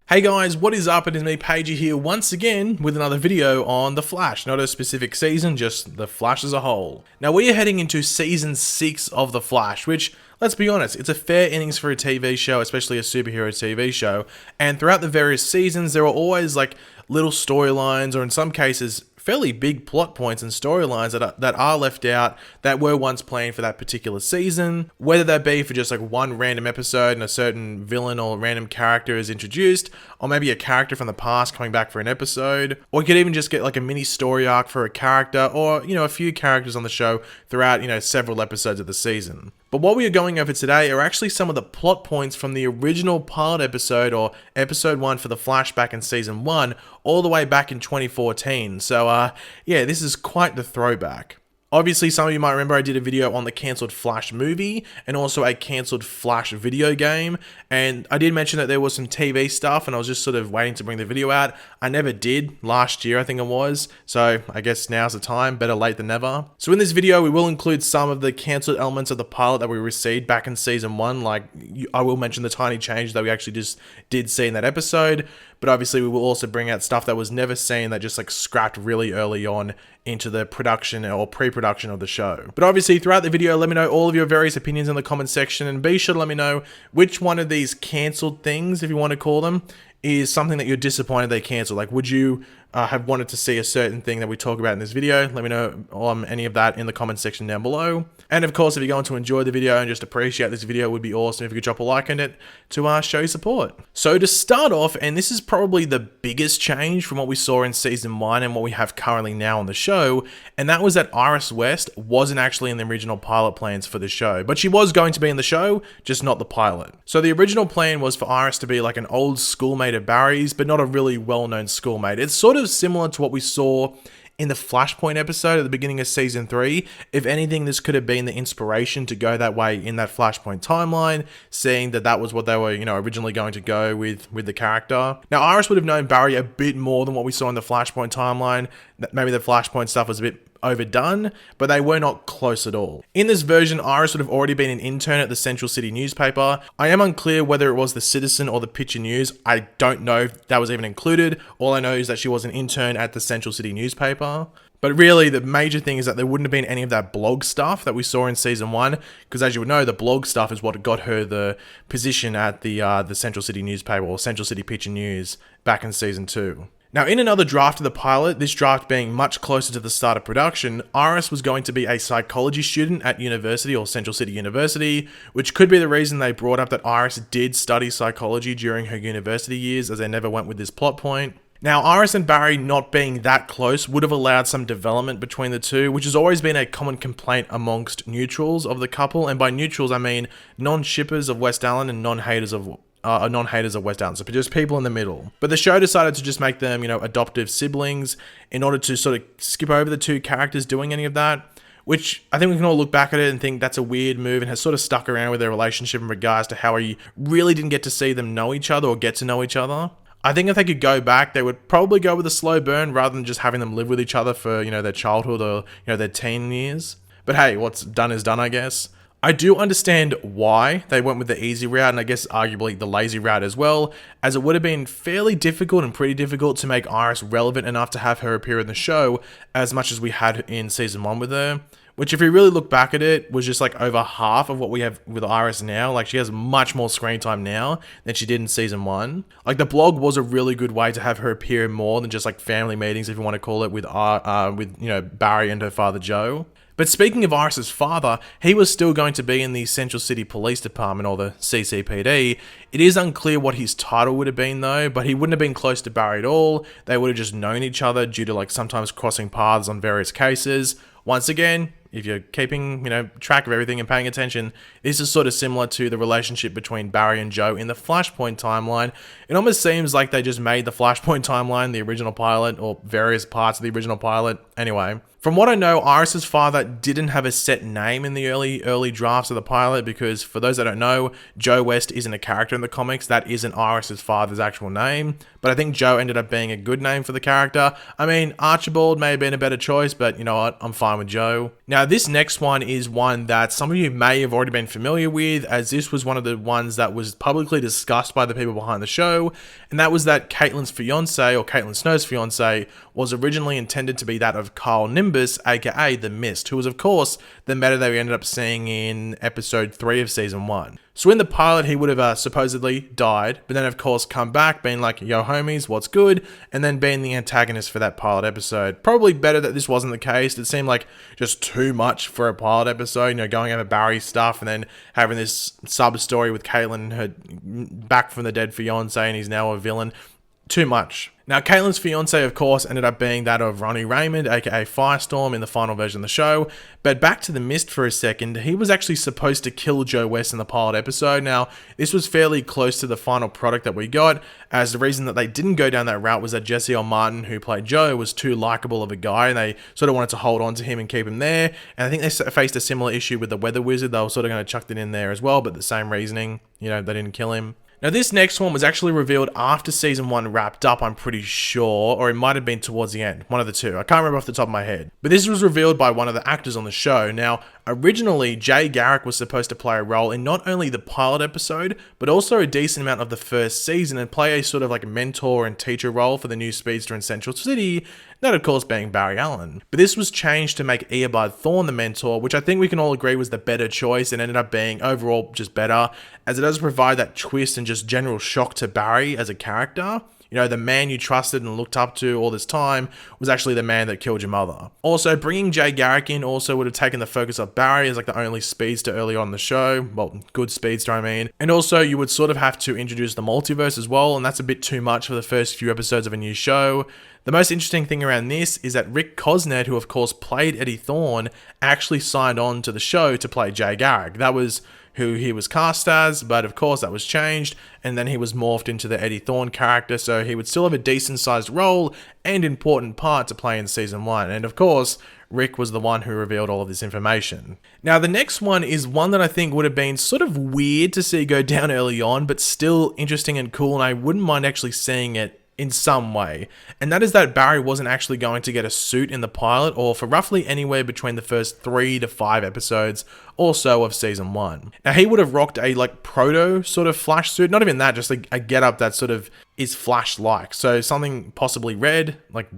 Hey guys, what is up? It is me, Pagey here once again with another video on The Flash. Not a specific season, just The Flash as a whole. Now we are heading into season 6 of The Flash, which, let's be honest, it's a fair innings for a TV show, especially a superhero TV show. And throughout the various seasons, there are always like little storylines, or in some cases, fairly big plot points and storylines that are left out that were once planned for that particular season, whether that be for just like one random episode and a certain villain or random character is introduced, or maybe a character from the past coming back for an episode, or you could even just get like a mini story arc for a character, or a few characters on the show throughout several episodes of the season. But what we are going over today are actually some of the plot points from the original pilot episode, or episode 1 for the flashback in season 1, all the way back in 2014. So yeah, this is quite the throwback. Obviously, some of you might remember I did a video on the cancelled Flash movie and also a cancelled Flash video game. And I did mention that there was some TV stuff and I was just sort of waiting to bring the video out. I never did last year, I think it was. So I guess now's the time, better late than never. So in this video, we will include some of the cancelled elements of the pilot that we received back in season 1. Like, I will mention the tiny change that we actually just did see in that episode. But obviously we will also bring out stuff that was never seen, that just like scrapped really early on into the production or pre-production of the show. But obviously throughout the video, let me know all of your various opinions in the comment section, and be sure to let me know which one of these cancelled things, if you want to call them, is something that you're disappointed they cancelled. Like, would you have wanted to see a certain thing that we talk about in this video? Let me know any of that in the comment section down below. And of course, if you're going to enjoy the video and just appreciate this video, it would be awesome if you could drop a like on it to show your support. So to start off, and this is probably the biggest change from what we saw in season 1 and what we have currently now on the show, and that was that Iris West wasn't actually in the original pilot plans for the show, but she was going to be in the show, just not the pilot. So the original plan was for Iris to be like an old schoolmate of Barry's, but not a really well-known schoolmate. It's sort of similar to what we saw in the Flashpoint episode at the beginning of season 3. If anything, this could have been the inspiration to go that way in that Flashpoint timeline, seeing that that was what they were, originally going to go with the character. Now, Iris would have known Barry a bit more than what we saw in the Flashpoint timeline. Maybe the Flashpoint stuff was a bit overdone, but they were not close at all. In this version, Iris would have already been an intern at the Central City newspaper. I am unclear whether it was the Citizen or the Picture News. I don't know if that was even included. All I know is that she was an intern at the Central City newspaper. But really, the major thing is that there wouldn't have been any of that blog stuff that we saw in season 1, because as you would know, the blog stuff is what got her the position at the Central City newspaper, or Central City Picture News, back in season 2. Now, in another draft of the pilot, this draft being much closer to the start of production, Iris was going to be a psychology student at university, or Central City University, which could be the reason they brought up that Iris did study psychology during her university years, as they never went with this plot point. Now, Iris and Barry not being that close would have allowed some development between the two, which has always been a common complaint amongst neutrals of the couple, and by neutrals I mean non-shippers of West Allen and non-haters of West Allen, so just people in the middle. But the show decided to just make them, adoptive siblings in order to sort of skip over the two characters doing any of that, which I think we can all look back at it and think that's a weird move, and has sort of stuck around with their relationship in regards to how we really didn't get to see them know each other or get to know each other. I think if they could go back, they would probably go with a slow burn rather than just having them live with each other for, their childhood or, their teen years. But hey, what's done is done, I guess. I do understand why they went with the easy route, and I guess arguably the lazy route as well, as it would have been fairly difficult and pretty difficult to make Iris relevant enough to have her appear in the show as much as we had in season 1 with her. Which, if you really look back at it, was just like over half of what we have with Iris now. Like, she has much more screen time now than she did in season 1. Like, the blog was a really good way to have her appear more than just like family meetings, if you want to call it, with Barry and her father Joe. But speaking of Iris's father, he was still going to be in the Central City Police Department, or the CCPD. It is unclear what his title would have been though, but he wouldn't have been close to Barry at all. They would have just known each other due to like sometimes crossing paths on various cases. Once again, if you're keeping, track of everything and paying attention, this is sort of similar to the relationship between Barry and Joe in the Flashpoint timeline. It almost seems like they just made the Flashpoint timeline, the original pilot, or various parts of the original pilot. Anyway, From what I know, Iris's father didn't have a set name in the early drafts of the pilot, because for those that don't know, Joe West isn't a character in the comics. That isn't Iris's father's actual name. But I think Joe ended up being a good name for the character. I mean, Archibald may have been a better choice, but you know what? I'm fine with Joe. Now, this next one is one that some of you may have already been familiar with, as this was one of the ones that was publicly discussed by the people behind the show, and that was that Caitlyn's fiance, or Caitlyn Snow's fiance, was originally intended to be that of Carl Nimbus, aka the Mist, who was of course the meta that we ended up seeing in episode 3 of season 1. So in the pilot, he would have supposedly died, but then of course come back being like, yo homies, what's good? And then being the antagonist for that pilot episode. Probably better that this wasn't the case. It seemed like just too much for a pilot episode, you know, going over Barry's stuff and then having this sub-story with Caitlyn, her back from the dead fiance, and he's now a villain. Too much. Now, Caitlyn's fiance, of course, ended up being that of Ronnie Raymond, aka Firestorm, in the final version of the show. But back to the Mist for a second, he was actually supposed to kill Joe West in the pilot episode. Now, this was fairly close to the final product that we got, as the reason that they didn't go down that route was that Jesse L. Martin, who played Joe, was too likable of a guy, and they sort of wanted to hold on to him and keep him there. And I think they faced a similar issue with the Weather Wizard. They were sort of going to chuck it in there as well, but the same reasoning, you know, they didn't kill him. Now, this next one was actually revealed after season 1 wrapped up, I'm pretty sure, or it might have been towards the end, one of the two. I can't remember off the top of my head. But this was revealed by one of the actors on the show. Now, originally, Jay Garrick was supposed to play a role in not only the pilot episode, but also a decent amount of the first season, and play a sort of like mentor and teacher role for the new speedster in Central City, that of course being Barry Allen. But this was changed to make Eobard Thawne the mentor, which I think we can all agree was the better choice, and ended up being overall just better, as it does provide that twist and just general shock to Barry as a character. You know, the man you trusted and looked up to all this time was actually the man that killed your mother. Also, bringing Jay Garrick in also would have taken the focus off Barry as like the only speedster early on in the show. Well, good speedster, I mean. And also, you would sort of have to introduce the multiverse as well, and that's a bit too much for the first few episodes of a new show. The most interesting thing around this is that Rick Cosnett, who of course played Eddie Thawne, actually signed on to the show to play Jay Garrick. That was who he was cast as, but of course that was changed, and then he was morphed into the Eddie Thawne character, so he would still have a decent sized role and important part to play in season 1. And of course, Rick was the one who revealed all of this information. Now, the next one is one that I think would have been sort of weird to see go down early on, but still interesting and cool, and I wouldn't mind actually seeing it in some way, and that is that Barry wasn't actually going to get a suit in the pilot, or for roughly anywhere between the first 3 to 5 episodes or so of season 1. Now, he would have rocked a like proto sort of Flash suit, not even that, just like a get up that sort of is Flash-like, so something possibly red, like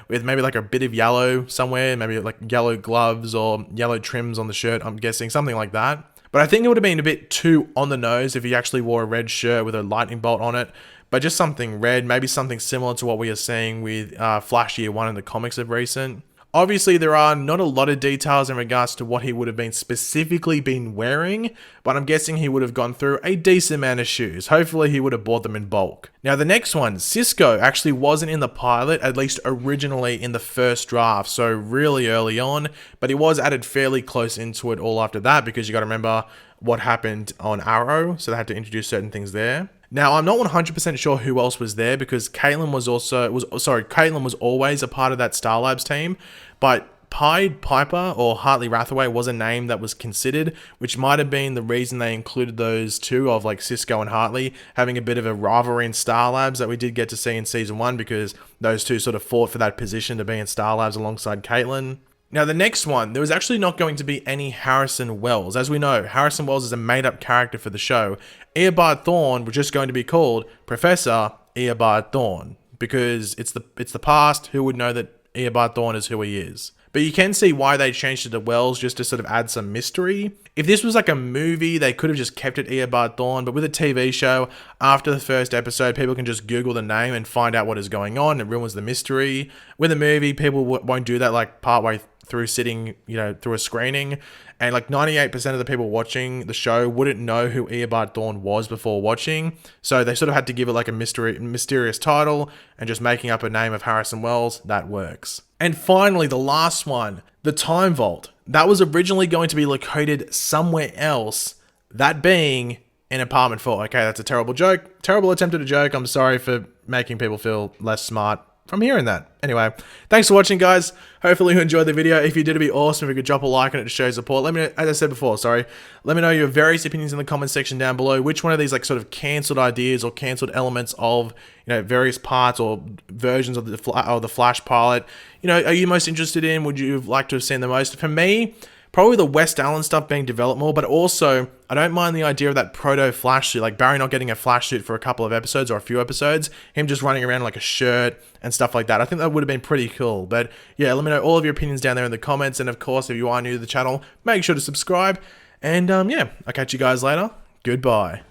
with maybe like a bit of yellow somewhere, maybe like yellow gloves or yellow trims on the shirt, I'm guessing, something like that. But I think it would have been a bit too on the nose if he actually wore a red shirt with a lightning bolt on it. But just something red, maybe something similar to what we are seeing with Flash Year 1 in the comics of recent. Obviously, there are not a lot of details in regards to what he would have been specifically been wearing, but I'm guessing he would have gone through a decent amount of shoes. Hopefully, he would have bought them in bulk. Now, the next one, Cisco, actually wasn't in the pilot, at least originally in the first draft, so really early on, but he was added fairly close into it all after that, because you got to remember what happened on Arrow, so they had to introduce certain things there. Now, I'm not 100% sure who else was there, because Caitlyn was always a part of that Star Labs team, but Pied Piper or Hartley Rathaway was a name that was considered, which might have been the reason they included those two, of like Cisco and Hartley having a bit of a rivalry in Star Labs that we did get to see in season 1, because those two sort of fought for that position to be in Star Labs alongside Caitlyn. Now, the next one, there was actually not going to be any Harrison Wells. As we know, Harrison Wells is a made-up character for the show. Eobard Thawne was just going to be called Professor Eobard Thawne, because it's the past. Who would know that Eobard Thawne is who he is? But you can see why they changed it to Wells, just to sort of add some mystery. If this was like a movie, they could have just kept it Eobard Thawne, but with a TV show, after the first episode, people can just Google the name and find out what is going on. It ruins the mystery. With a movie, people won't do that like partway through sitting, you know, through a screening, and like 98% of the people watching the show wouldn't know who Eobard Thawne was before watching, so they sort of had to give it like a mysterious title, and just making up a name of Harrison Wells, that works. And finally, the last one, the Time Vault. That was originally going to be located somewhere else, that being in Apartment 4. Okay, that's a terrible joke, terrible attempt at a joke. I'm sorry for making people feel less smart from hearing that. Anyway, thanks for watching, guys. Hopefully you enjoyed the video. If you did, it'd be awesome if you could drop a like on it to show support. Let me know, as I said before, sorry, let me know your various opinions in the comment section down below. Which one of these like sort of cancelled ideas or cancelled elements of, you know, various parts or versions of the Flash pilot, you know, are you most interested in? Would you like to have seen the most? For me, probably the West Allen stuff being developed more, but also I don't mind the idea of that proto Flash suit, like Barry not getting a Flash suit for a couple of episodes or a few episodes, him just running around like a shirt and stuff like that. I think that would have been pretty cool. But yeah, let me know all of your opinions down there in the comments, and of course, if you are new to the channel, make sure to subscribe. And yeah, I'll catch you guys later. Goodbye.